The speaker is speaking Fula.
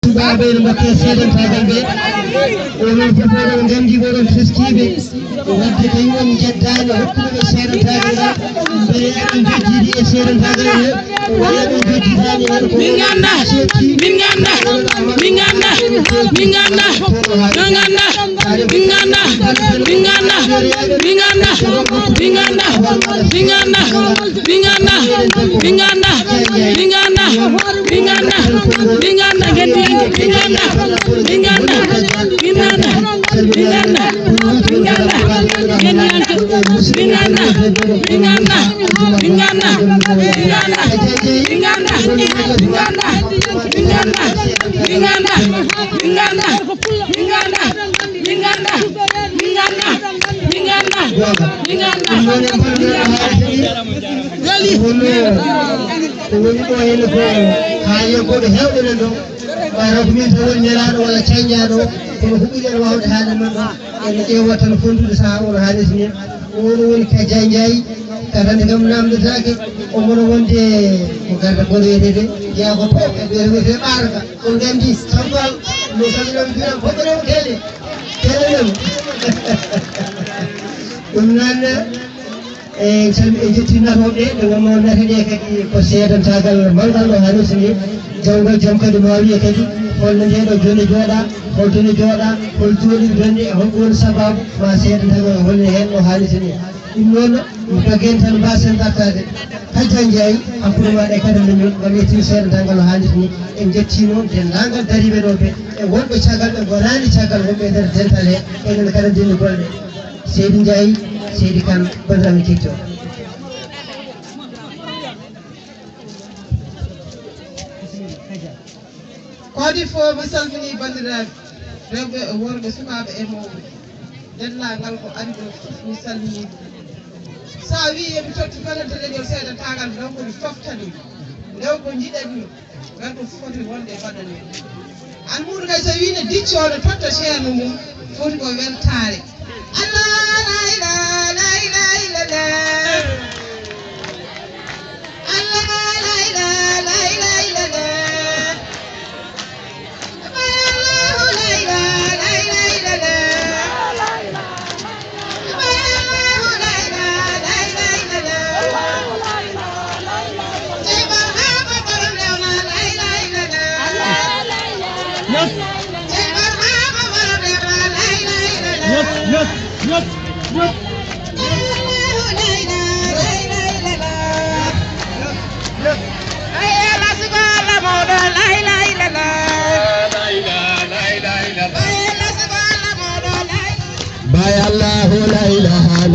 tubaɓe ne mbatte seedantagal ɓe onon fof oɗon gandi oɗon teskiɓe wadde tawi on jeddani hokkuɓeɓe seedantagal ngal mbeya ɓe jejjiɗi e seedantagal he walla ɓe jejjitani hen ko min ganda min ganda min ganda min ganda min ganda min ganda min ganda min ganda min ganda min ganda min ganda min ganda min ganda min ganda min ganda gandi min ganda min ganda min ganda min ganda min ganda gandi min ganda min ganda min ganda min ganda min ganda min ganda min ganda min ganda min ganda min ganda min ganda min ganda min ganda min ganda gali woni ɗo henne ko haaye goɗo hewɓene ɗo ɓayno ko min to woni nelaɗo walla cañƴaɗo kono huɓɓiɗen wawde haade men ɗo ene ƴeewa tan fondude saaha ono haalisi ni oɗo woni Kadia Ndiaye katande kam namdetake omono wonde ko garda goɗo wiyetede jeeya ko pewɓe wiyete ɓaraka on gandi sampal no samiɗon mbiɗa foɓɓeremo tele telenem ɗum noon e jetti natoɓe ɓe wonno nateɗe kadi ko seedantagal mawɗal ɗo haalisi ni jawgol jaam kadi mo wiye kadi holno ndeɗo joni jooɗa hol joni jooɗa hol jooɗi jonde holko woni sababu ma seedantagal holni hen no haalisi ni ɗum noon jogen tan mbasen dartade Kadia Ndiaye hakkude maɗa kadi leñol ngam yettimi seedantagal no haalisi ni en jettino dendagal dariɓe ɗo ɓe e wonɓe caggal ɓe gonani caggal wonɓe e nder dental he enen kadi ndeni golɗe Seydi Ndiaye Seydi Kane bandiraɓe kettoo kodi fof mi salmini bandiraɓe rewɓe e worɓe sukaɓe e mawɓe dendagal ko ari ɗo fof mi salmini sa wi yomi totti falante leñol seedantagal ɗon komi toftani ndew ko jiɗani gan ɗum foti wonde e baɗane an muɗu kay so wine diccoɗo totta ceerno mum foti ko weltare Allah la ilaha la ilaha illallah Allah la ilaha la ilaha illallah By Allah, la ilaha